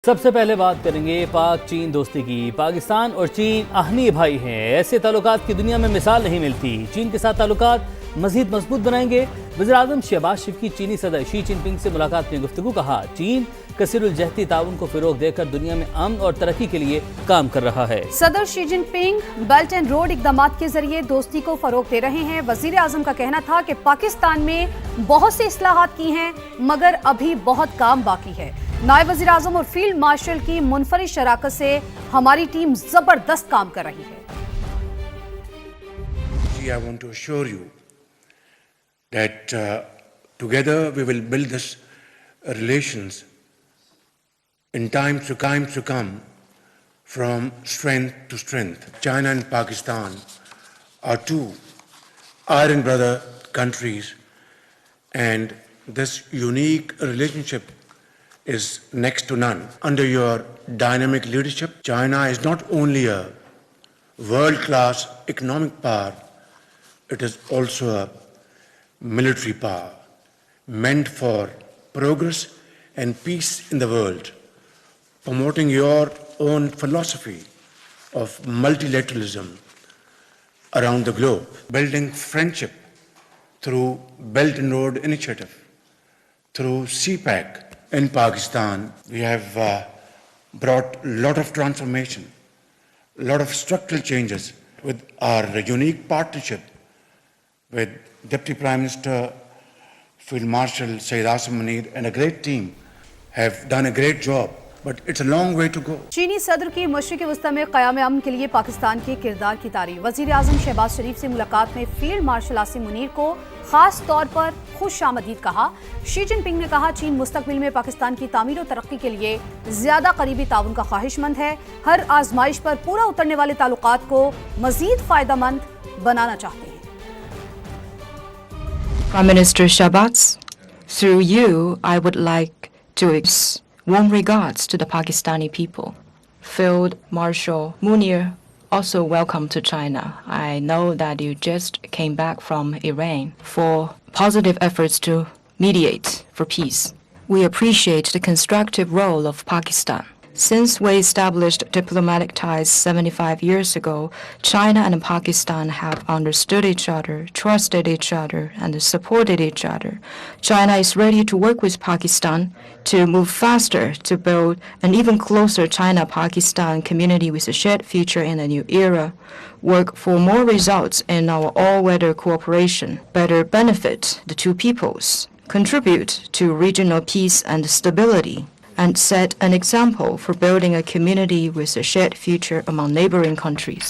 سب سے پہلے بات کریں گے پاک چین دوستی کی۔ پاکستان اور چین آہنی بھائی ہیں، ایسے تعلقات کی دنیا میں مثال نہیں ملتی۔ چین کے ساتھ تعلقات مزید مضبوط بنائیں گے۔ وزیراعظم شہباز شریف کی چینی صدر شی جن پنگ سے ملاقات میں گفتگو، کہا چین کثیر الجہتی تعاون کو فروغ دے کر دنیا میں امن اور ترقی کے لیے کام کر رہا ہے۔ صدر شی جن پنگ بیلٹ اینڈ روڈ اقدامات کے ذریعے دوستی کو فروغ دے رہے ہیں۔ وزیر اعظم کا کہنا تھا کہ پاکستان میں بہت سی اصلاحات کی ہیں مگر ابھی بہت کام باقی ہے۔ نائب وزیر اعظم اور فیلڈ مارشل کی منفرد شراکت سے ہماری ٹیم زبردست کام کر رہی ہے۔ I want to assure you that together we will build this relations in times to come from strength to strength. China and Pakistan are two iron brother countries, and this unique relationship is next to none. Under your dynamic leadership, China is not only a world-class economic power, it is also a military power meant for progress and peace in the world, promoting your own philosophy of multilateralism around the globe, building friendship through Belt and Road Initiative, through CPEC. In Pakistan, we have brought a lot of transformation, a lot of structural changes with our unique partnership with Deputy Prime Minister, Field Marshal Sayyid Asim Munir and a great team have done a great job, but it's a long way to go. چینی صدر کی مشرق وسطی میں قیام امن کے لیے پاکستان کے کردار کی تعریف۔ وزیر اعظم شہباز شریف سے ملاقات میں فیلڈ مارشل آصم منیر کو خاص طور پر خوش آمدید کہا۔ شی جن پنگ نے کہا چین مستقبل میں پاکستان کی تعمیر و ترقی کے لیے زیادہ قریبی تعاون کا خواہش مند ہے، ہر آزمائش پر پورا اترنے والے تعلقات کو مزید فائدہ مند بنانا چاہتے ہیں۔ Prime Minister Shahbaz, through you, I would like to express warm regards to the Pakistani people. Field Marshal Munir, also welcome to China. I know that you just came back from Iran for positive efforts to mediate for peace. We appreciate the constructive role of Pakistan. Since we established diplomatic ties 75 years ago, China and Pakistan have understood each other, trusted each other, and supported each other. China is ready to work with Pakistan to move faster to build an even closer China-Pakistan community with a shared future in a new era, work for more results in our all-weather cooperation, better benefit the two peoples, contribute to regional peace and stability, and set an example for building a community with a shared future among neighboring countries.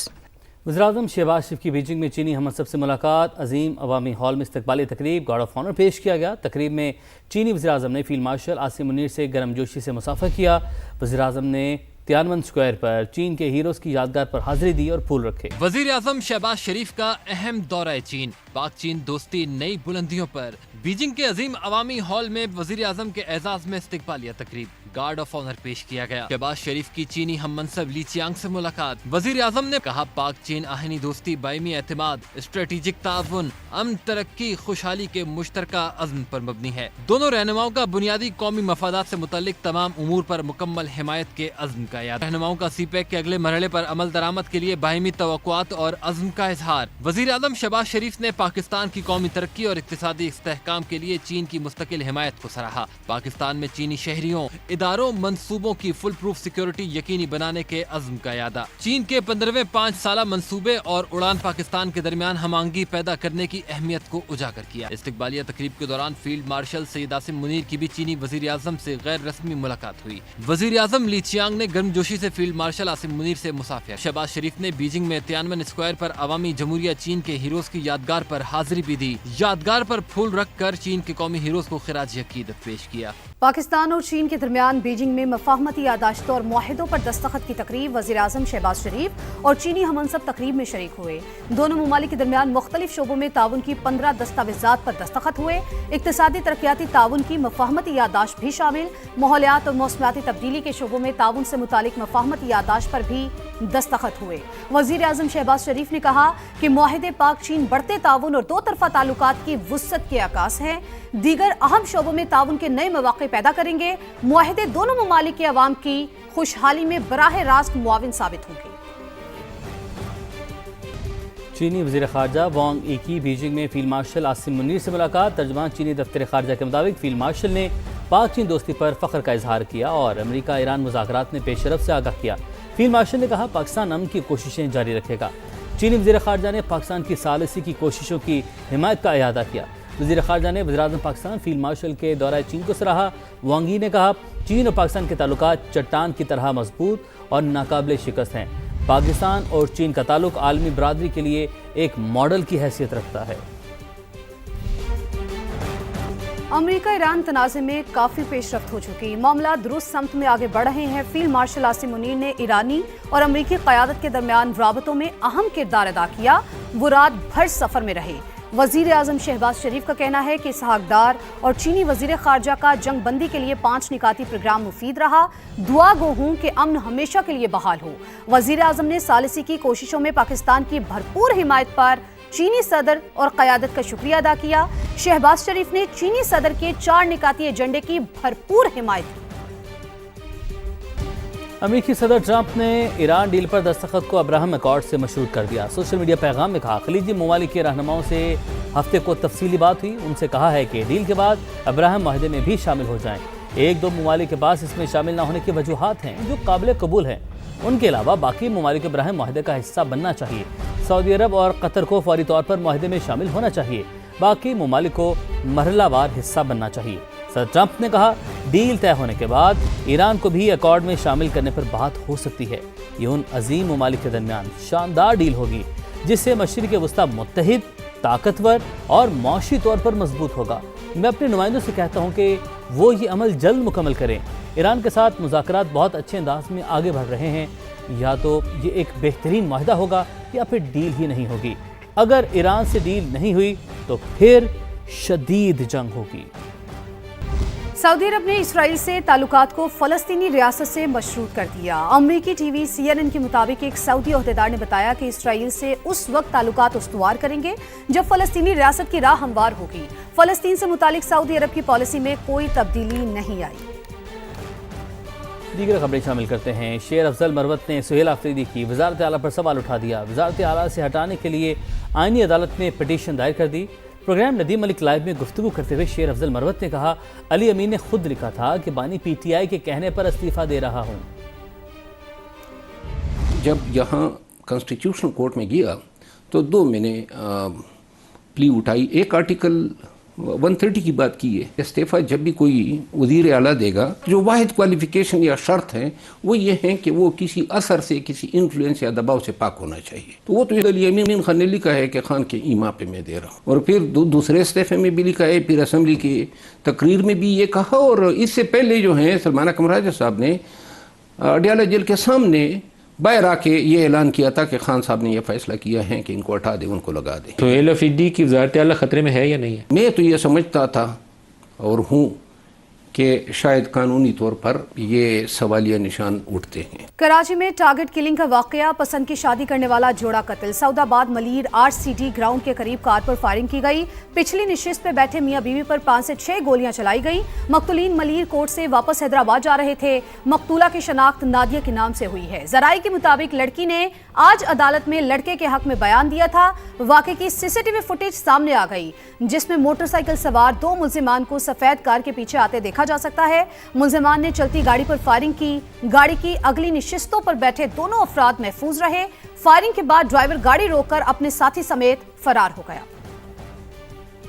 وزیراعظم شہباز شریف کی Beijing میں چینی ہم منصب سے ملاقات، عظیم عوامی hall میں استقبالی تقریب، گارڈ آف آنر پیش کیا گیا۔ تقریب میں چینی وزیراعظم نے فیلڈ مارشل آصم منیر سے گرم جوشی سے مصافحہ کیا۔ وزیراعظم نے تیانون اسکوائر پر چین کے ہیروز کی یادگار پر حاضری دی اور پھول رکھے۔ وزیر اعظم شہباز شریف کا اہم دورہ چین، پاک چین دوستی نئی بلندیوں پر۔ بیجنگ کے عظیم عوامی ہال میں وزیر اعظم کے اعزاز میں استقبالیہ تقریب، گارڈ آف آنر پیش کیا گیا۔ شہباز شریف کی چینی ہم منصب لی چیانگ سے ملاقات۔ وزیر اعظم نے کہا پاک چین آہنی دوستی باہمی اعتماد، اسٹریٹجک تعاون، امن، ترقی، خوشحالی کے مشترکہ عزم پر مبنی ہے۔ دونوں رہنماؤں کا بنیادی قومی مفادات سے متعلق تمام امور پر مکمل حمایت کے عزم کا اعادہ۔ رہنماؤں کا سی پیک کے اگلے مرحلے پر عمل درآمد کے لیے باہمی توقعات اور عزم کا اظہار۔ وزیر اعظم شہباز شریف نے پاکستان کی قومی ترقی اور اقتصادی استحکام کے لیے چین کی مستقل حمایت کو سراہا۔ پاکستان میں چینی شہریوں، اداروں، منصوبوں کی فل پروف سیکیورٹی یقینی بنانے کے عزم کا اعادہ۔ چین کے 15ویں 5 سالہ منصوبے اور اڑان پاکستان کے درمیان ہم آہنگی پیدا کرنے کی اہمیت کو اجاگر کیا۔ استقبالیہ تقریب کے دوران فیلڈ مارشل سید آصم منیر کی بھی چینی وزیر اعظم سے غیر رسمی ملاقات ہوئی۔ وزیر اعظم لی چیانگ نے گرم جوشی سے فیلڈ مارشل آصم منیر سے مصافحہ۔ شہباز شریف نے بیجنگ میں تیانون اسکوائر پر عوامی جمہوریہ چین کے ہیروز کی یادگار پر حاضری بھی دی۔ یادگار پر پھول رکھ کر چین کے قومی ہیروز کو خراج عقیدت پیش کیا۔ پاکستان اور چین کے درمیان بیجنگ میں مفاہمتی یادداشتوں اور معاہدوں پر دستخط کی تقریب، وزیر اعظم شہباز شریف اور چینی ہم منصب تقریب میں شریک ہوئے۔ دونوں ممالک کے درمیان مختلف شعبوں میں تعاون کی 15 دستاویزات پر دستخط ہوئے۔ اقتصادی ترقیاتی تعاون کی مفاہمتی یادداشت بھی شامل، ماحولیات اور موسمیاتی تبدیلی کے شعبوں میں تعاون سے متعلق مفاہمتی یادداشت پر بھی دستخط ہوئے۔ وزیر اعظم شہباز شریف نے کہا کہ معاہدے پاک چین بڑھتے تعاون اور دو طرفہ تعلقات کی وسعت کے عکاس ہیں، دیگر اہم شعبوں میں تعاون کے نئے مواقع پیدا کریں گے۔ معاہدے معاہدے دونوں ممالک کے عوام کی خوشحالی میں براہ راست معاون ثابت ہوں گے۔ چینی وزیر خارجہ وانگ ای کی بیجنگ میں فیلڈ مارشل عاصم منیر سے ملاقات۔ ترجمان چینی دفتر خارجہ کے مطابق فیلڈ مارشل نے پاک چین دوستی پر فخر کا اظہار کیا اور امریکہ ایران مذاکرات میں پیش رفت سے آگاہ کیا۔ فیلڈ مارشل نے کہا پاکستان امن کی کوششیں جاری رکھے گا۔ چینی وزیر خارجہ نے پاکستان کی ثالثی کی کوششوں کی حمایت کا اعادہ کیا۔ وزیر خارجہ نے وزیراعظم پاکستان فیلڈ مارشل کے دورہ چین کو سراہا۔ وانگ ای نے کہا چین اور پاکستان کے تعلقات چٹان کی طرح مضبوط اور ناقابل شکست ہیں۔ پاکستان اور چین کا تعلق عالمی برادری کے لیے ایک ماڈل کی حیثیت رکھتا ہے۔ امریکہ ایران تنازع میں کافی پیش رفت ہو چکی، معاملات درست سمت میں آگے بڑھ رہے ہیں۔ فیلڈ مارشل عاصم منیر نے ایرانی اور امریکی قیادت کے درمیان رابطوں میں اہم کردار ادا کیا۔ وہ رات بھر سفر میں رہے۔ وزیر اعظم شہباز شریف کا کہنا ہے کہ اسحاق ڈار اور چینی وزیر خارجہ کا جنگ بندی کے لیے 5 نکاتی پروگرام مفید رہا۔ دعا گو ہوں کہ امن ہمیشہ کے لیے بحال ہو۔ وزیر اعظم نے ثالثی کی کوششوں میں پاکستان کی بھرپور حمایت پر چینی صدر اور قیادت کا شکریہ ادا کیا۔ شہباز شریف نے چینی صدر کے 4 نکاتی ایجنڈے کی بھرپور حمایت کی۔ امریکی صدر ٹرمپ نے ایران ڈیل پر دستخط کو ابراہم ایکارڈ سے مشروط کر دیا۔ سوشل میڈیا پیغام میں کہا خلیجی ممالک کے رہنماؤں سے ہفتے کو تفصیلی بات ہوئی۔ ان سے کہا ہے کہ ڈیل کے بعد ابراہم معاہدے میں بھی شامل ہو جائیں۔ 1-2 ممالک کے پاس اس میں شامل نہ ہونے کی وجوہات ہیں جو قابل قبول ہیں۔ ان کے علاوہ باقی ممالک ابراہم معاہدے کا حصہ بننا چاہیے۔ سعودی عرب اور قطر کو فوری طور پر معاہدے میں شامل ہونا چاہیے۔ باقی ممالک کو مرحلہ وار حصہ بننا چاہیے۔ صدر ٹرمپ نے کہا ڈیل طے ہونے کے بعد ایران کو بھی ایکارڈ میں شامل کرنے پر بات ہو سکتی ہے۔ یہ ان عظیم ممالک کے درمیان شاندار ڈیل ہوگی جس سے مشرق وسطیٰ متحد، طاقتور اور معاشی طور پر مضبوط ہوگا۔ میں اپنے نمائندوں سے کہتا ہوں کہ وہ یہ عمل جلد مکمل کریں۔ ایران کے ساتھ مذاکرات بہت اچھے انداز میں آگے بڑھ رہے ہیں۔ یا تو یہ ایک بہترین معاہدہ ہوگا یا پھر ڈیل ہی نہیں ہوگی۔ اگر ایران سے ڈیل نہیں ہوئی تو پھر شدید جنگ ہوگی۔ سعودی عرب نے اسرائیل سے تعلقات کو فلسطینی ریاست سے مشروط کر دیا۔ امریکی ٹی وی CNN کے مطابق ایک سعودی عہدیدار نے بتایا کہ اسرائیل سے اس وقت تعلقات استوار کریں گے جب فلسطینی ریاست کی راہ ہموار ہوگی۔ فلسطین سے متعلق سعودی عرب کی پالیسی میں کوئی تبدیلی نہیں آئی۔ دیگر خبریں شامل کرتے ہیں۔ شیر افضل مروت نے سہیل آفریدی کی وزارت اعلیٰ پر سوال اٹھا دیا۔ وزارت اعلیٰ سے ہٹانے کے لیے آئینی عدالت میں پٹیشن دائر کر دی۔ پروگرام ندیم ملک لائیو میں گفتگو کرتے ہوئے شیر افضل مروت نے کہا علی امین نے خود لکھا تھا کہ بانی PTI کے کہنے پر استعفیٰ دے رہا ہوں۔ جب یہاں کانسٹیٹیوشنل کورٹ میں گیا تو 2 میں نے پلی اٹھائی۔ ایک آرٹیکل 130 کی بات کی ہے، استعفیٰ جب بھی کوئی وزیر اعلیٰ دے گا جو واحد کوالیفیکیشن یا شرط ہے وہ یہ ہے کہ وہ کسی اثر سے، کسی انفلوئنس یا دباؤ سے پاک ہونا چاہیے۔ تو وہ تو علی امین خان نے لکھا ہے کہ خان کے ایما پہ میں دے رہا ہوں، اور پھر دوسرے استعفے میں بھی لکھا ہے، پھر اسمبلی کی تقریر میں بھی یہ کہا، اور اس سے پہلے جو ہیں سلمان اکرم راجہ صاحب نے اڈیالہ جیل کے سامنے باہر آ کے یہ اعلان کیا تھا کہ خان صاحب نے یہ فیصلہ کیا ہے کہ ان کو ہٹا دیں، ان کو لگا دیں۔ سہیل آفریدی کی وزارت اعلیٰ خطرے میں ہے یا نہیں ہے؟ میں تو یہ سمجھتا تھا اور ہوں کہ شاید قانونی طور پر یہ سوالیہ نشان اٹھتے ہیں۔ کراچی میں ٹارگٹ کلنگ کا واقعہ، پسند کی شادی کرنے والا جوڑا قتل۔ سعود آباد ملیر RCD گراؤنڈ کے قریب کار پر فائرنگ کی گئی۔ پچھلی نشست پہ بیٹھے میاں بیوی پر 5 سے 6 گولیاں چلائی گئی۔ مقتولین ملیر کورٹ سے واپس حیدرآباد جا رہے تھے۔ مقتولہ کی شناخت نادیہ کے نام سے ہوئی ہے۔ ذرائع کے مطابق لڑکی نے آج عدالت میں لڑکے کے حق میں بیان دیا تھا۔ واقعے کی CCTV فوٹیج سامنے آ گئی جس میں موٹر سائیکل سوار 2 ملزمان کو سفید کار کے پیچھے آتے دیکھا جا سکتا ہے۔ ملزمان نے چلتی گاڑی پر فائرنگ کی۔ گاڑی کی اگلی نشستوں پر بیٹھے دونوں افراد محفوظ رہے۔ فائرنگ کے بعد ڈرائیور گاڑی روک کر اپنے ساتھی سمیت فرار ہو گیا۔